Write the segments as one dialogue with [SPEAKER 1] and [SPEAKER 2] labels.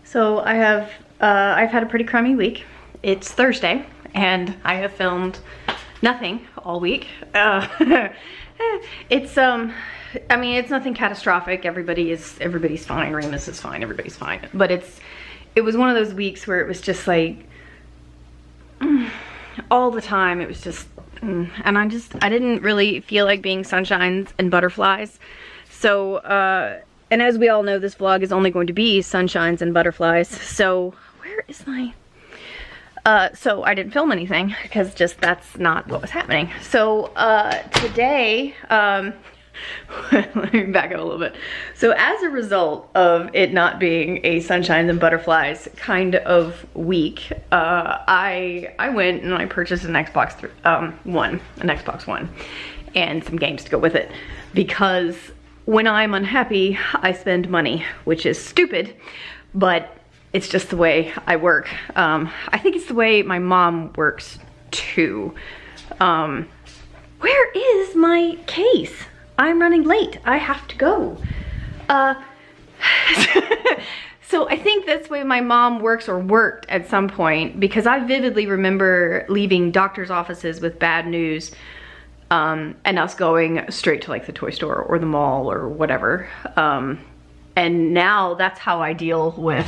[SPEAKER 1] So I've had a pretty crummy week. It's Thursday and I have filmed nothing all week. It's I mean, it's nothing catastrophic. Everybody's fine. Remus is fine. Everybody's fine. But it was one of those weeks where it was just like all the time. It was just and I didn't really feel like being sunshines and butterflies. So and as we all know, this vlog is only going to be sunshines and butterflies. So where is my so I didn't film anything because just that's not what was happening. So today let me back up a little bit. So as a result of it not being a sunshines and butterflies kind of week, I went and I purchased an Xbox One and some games to go with it, because when I'm unhappy I spend money, which is stupid, but it's just the way I work. I think it's the way my mom works too. Where is my case? I'm running late. I have to go. So I think that's the way my mom works, or worked at some point, because I vividly remember leaving doctor's offices with bad news and us going straight to like the toy store or the mall or whatever. And now that's how I deal with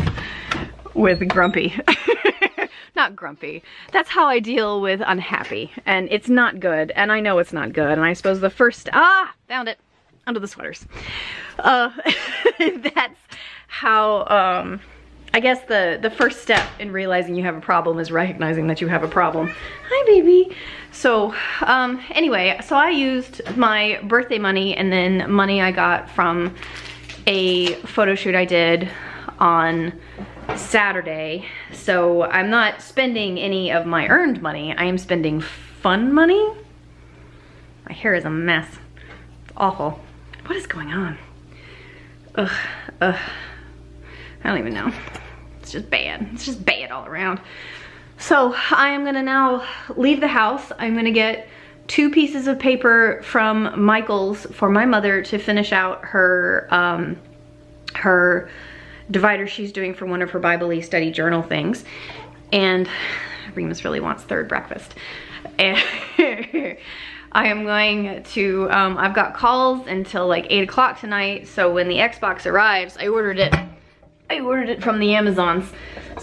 [SPEAKER 1] grumpy. Not grumpy. That's how I deal with unhappy, and it's not good, and I know it's not good, and I suppose the first, found it, under the sweaters. That's how, I guess the first step in realizing you have a problem is recognizing that you have a problem. Hi, baby. So, anyway, so I used my birthday money and then money I got from a photo shoot I did on Saturday. So I'm not spending any of my earned money. I am spending fun money. My hair is a mess. It's awful. What is going on? Ugh. I don't even know. It's just bad. It's just bad all around. So I am gonna now leave the house. I'm gonna get 2 pieces of paper from Michael's for my mother to finish out her her divider she's doing for one of her Bible-y study journal things. And Remus really wants third breakfast. And I am going to, I've got calls until like 8 o'clock tonight. So when the Xbox arrives, I ordered it from the Amazons.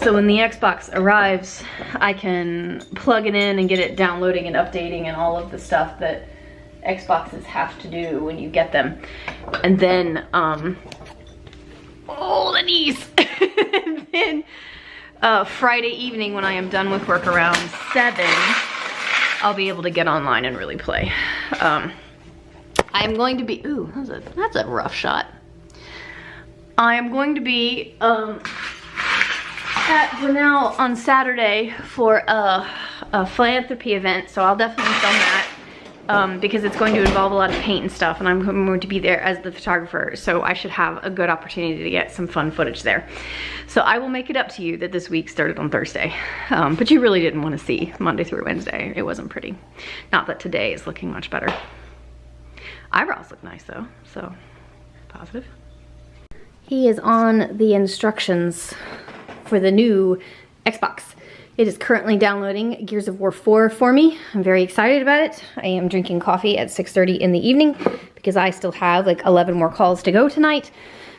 [SPEAKER 1] So when the Xbox arrives, I can plug it in and get it downloading and updating and all of the stuff that Xboxes have to do when you get them. And then, oh, the knees. And then Friday evening, when I am done with work around 7, I'll be able to get online and really play. I'm going to be, ooh, that's a rough shot. I am going to be at Grinnell on Saturday for a philanthropy event, so I'll definitely film that. Because it's going to involve a lot of paint and stuff, and I'm going to be there as the photographer, so I should have a good opportunity to get some fun footage there. So I will make it up to you that this week started on Thursday, but you really didn't want to see Monday through Wednesday. It wasn't pretty. Not that today is looking much better. Eyebrows look nice though, so positive. He is on the instructions for the new Xbox. It is currently downloading Gears of War 4 for me. I'm very excited about it. I am drinking coffee at 6:30 in the evening because I still have like 11 more calls to go tonight.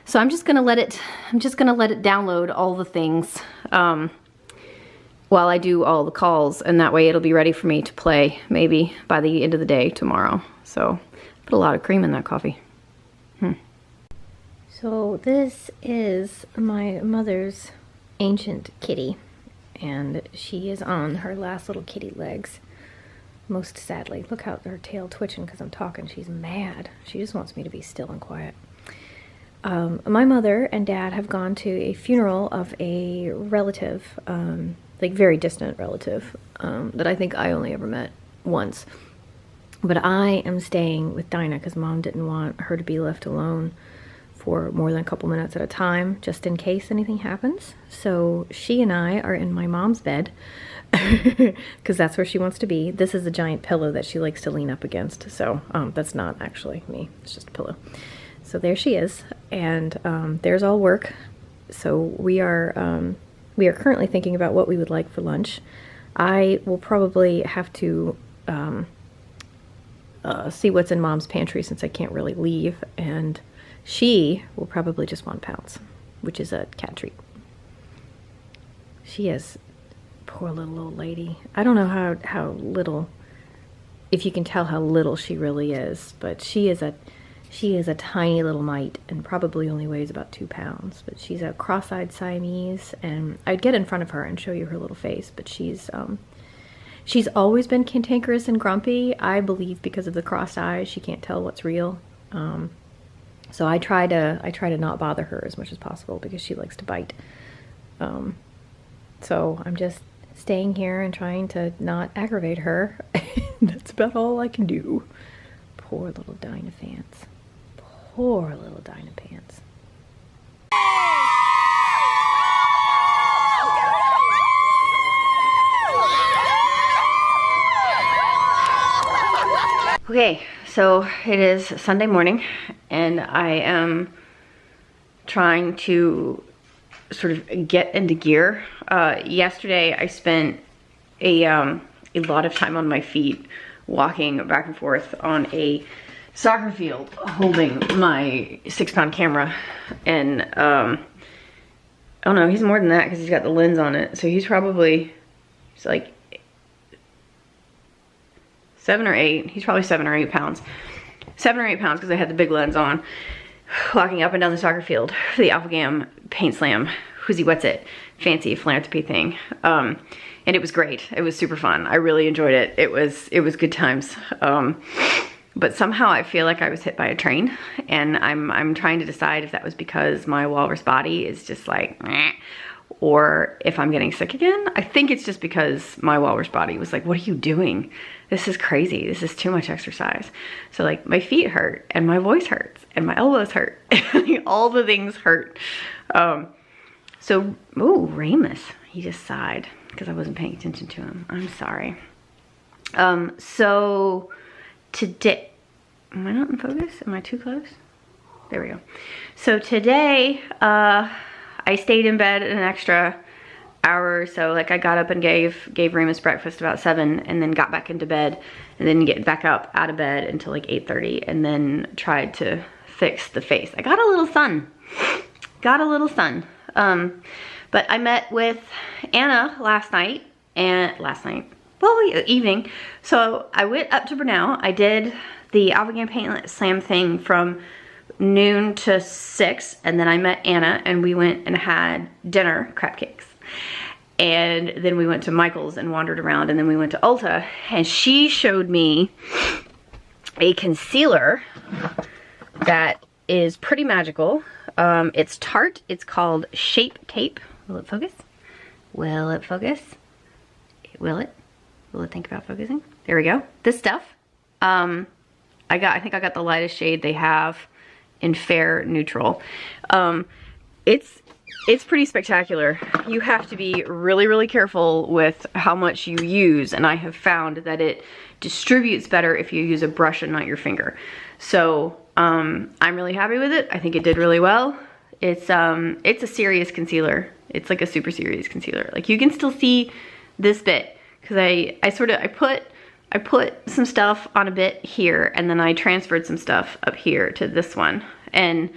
[SPEAKER 1] So I'm just gonna let it download all the things while I do all the calls, and that way it'll be ready for me to play maybe by the end of the day tomorrow. So put a lot of cream in that coffee. So this is my mother's ancient kitty. And she is on her last little kitty legs, most sadly. Look how her tail twitching because I'm talking. She's mad. She just wants me to be still and quiet. My mother and dad have gone to a funeral of a relative, like very distant relative, that I think I only ever met once. But I am staying with Dinah because Mom didn't want her to be left alone for more than a couple minutes at a time, just in case anything happens. So she and I are in my mom's bed because that's where she wants to be. This is a giant pillow that she likes to lean up against. So that's not actually me, it's just a pillow. So there she is, and there's all work So we are currently thinking about what we would like for lunch. I will probably have to see what's in Mom's pantry since I can't really leave, and she will probably just want pounce, which is a cat treat. She is, poor little old lady. I don't know how little, if you can tell how little she really is, but she is a tiny little mite and probably only weighs about 2 pounds. But she's a cross-eyed Siamese, and I'd get in front of her and show you her little face, but she's always been cantankerous and grumpy, I believe, because of the crossed eyes. She can't tell what's real. So I try to not bother her as much as possible because she likes to bite. So I'm just staying here and trying to not aggravate her. That's about all I can do. Poor little Dynafants. Poor little Dynapants. Okay, so it is Sunday morning, and I am trying to sort of get into gear. Yesterday I spent a lot of time on my feet walking back and forth on a soccer field holding my 6-pound camera, and oh no, he's more than that because he's got the lens on it, so he's like 7 or 8. He's probably 7 or 8 pounds. 7 or 8 pounds because I had the big lens on, walking up and down the soccer field for the Alpha Gam Paint Slam Whoozy What's It fancy philanthropy thing. And it was great. It was super fun. I really enjoyed it. It was good times. But somehow I feel like I was hit by a train, and I'm trying to decide if that was because my walrus body is just like meh, or if I'm getting sick again. I think it's just because my walrus body was like, what are you doing? This is crazy. This is too much exercise. So like my feet hurt, and my voice hurts, and my elbows hurt. All the things hurt. So, ooh, Ramus, he just sighed because I wasn't paying attention to him. I'm sorry. So today, am I not in focus? Am I too close? There we go. So today, I stayed in bed an extra hour or so. Like I got up and gave Ramus breakfast about 7, and then got back into bed, and then get back up out of bed until like 8:30, and then tried to fix the face. I got a little sun. But I met with Anna evening. So I went up to Brunel. I did the Alpha Gam Paint Slam thing from noon to 6, and then I met Anna, and we went and had dinner, crab cakes. And then we went to Michael's and wandered around, and then we went to Ulta, and she showed me a concealer that is pretty magical. It's Tarte. It's called Shape Tape. Will it focus? Will it focus? Will it? Will it think about focusing? There we go. This stuff. I think I got the lightest shade they have in Fair Neutral. It's pretty spectacular. You have to be really, really careful with how much you use, and I have found that it distributes better if you use a brush and not your finger. So I'm really happy with it. I think it did really well. It's a serious concealer. It's like a super serious concealer. Like you can still see this bit, because I put some stuff on a bit here, and then I transferred some stuff up here to this one, and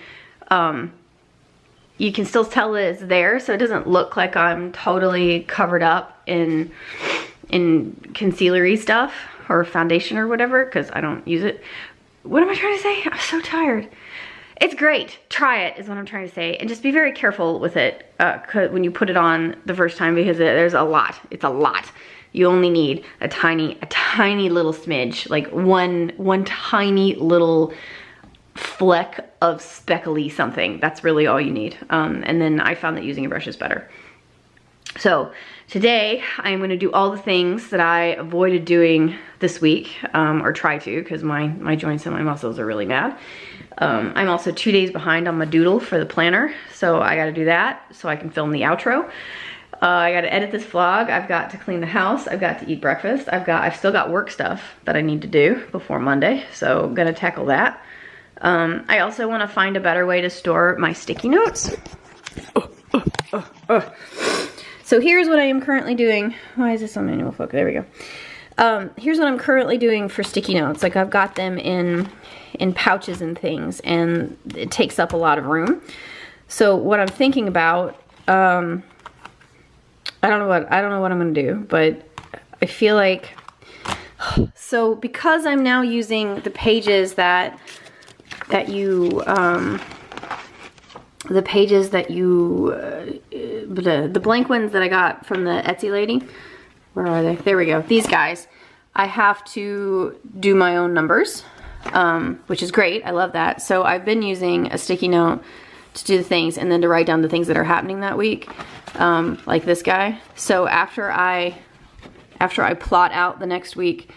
[SPEAKER 1] you can still tell that it's there, so it doesn't look like I'm totally covered up in concealery stuff or foundation or whatever, because I don't use it. What am I trying to say? I'm so tired. It's great. Try it is what I'm trying to say, and just be very careful with it when you put it on the first time, because there's a lot. It's a lot. You only need a tiny little smidge, like one tiny little fleck of speckly something. That's really all you need. And then I found that using a brush is better. So today I'm going to do all the things that I avoided doing this week, or try to, because my joints and my muscles are really mad. I'm also 2 days behind on my doodle for the planner, so I got to do that so I can film the outro. I got to edit this vlog. I've got to clean the house. I've got to eat breakfast. I've still got work stuff that I need to do before Monday, so I'm gonna tackle that. I also want to find a better way to store my sticky notes. Ugh. So here's what I am currently doing. Why is this on manual focus? There we go. Here's what I'm currently doing for sticky notes. Like I've got them in pouches and things, and it takes up a lot of room. So what I'm thinking about, I don't know what I'm gonna do, but I feel like, so because I'm now using the pages the blank ones that I got from the Etsy lady. Where are they? There we go. These guys. I have to do my own numbers, which is great. I love that. So I've been using a sticky note to do the things and then to write down the things that are happening that week, like this guy. So after I plot out the next week,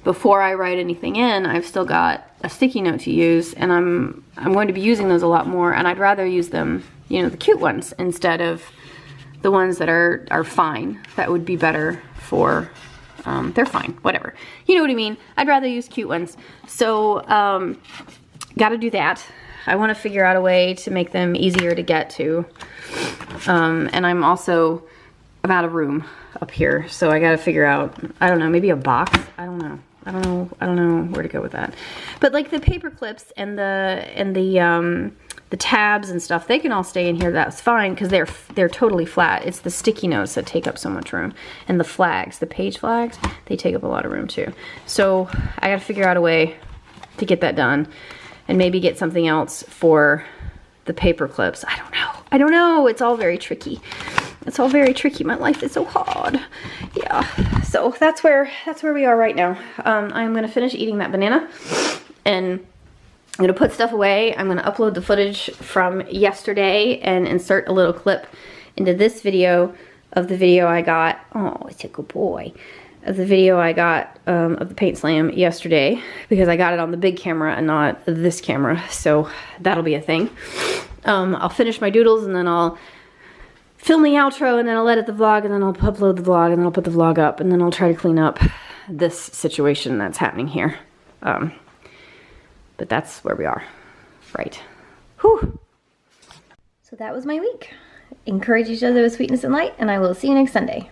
[SPEAKER 1] before I write anything in, I've still got a sticky note to use, and I'm going to be using those a lot more, and I'd rather use them, you know, the cute ones, instead of the ones that are fine. That would be better for, they're fine, whatever. You know what I mean? I'd rather use cute ones. So, gotta do that. I want to figure out a way to make them easier to get to. And I'm out of room up here, so I gotta figure out, I don't know, maybe a box. I don't know where to go with that. But like the paper clips and the tabs and stuff, they can all stay in here. That's fine because they're totally flat. It's the sticky notes that take up so much room, and the flags, the page flags, they take up a lot of room too. So I gotta figure out a way to get that done, and maybe get something else for the paper clips. I don't know. It's all very tricky. It's all very tricky. My life is so hard. Yeah. So that's where we are right now. I'm gonna finish eating that banana, and I'm gonna put stuff away. I'm gonna upload the footage from yesterday and insert a little clip into this video of the video I got. Oh, it's a good boy. Of the video I got of the paint slam yesterday, because I got it on the big camera and not this camera. So that'll be a thing. I'll finish my doodles, and then I'll film the outro, and then I'll edit the vlog, and then I'll upload the vlog, and then I'll put the vlog up, and then I'll try to clean up this situation that's happening here. But that's where we are, right? Whew. So that was my week. Encourage each other with sweetness and light, and I will see you next Sunday.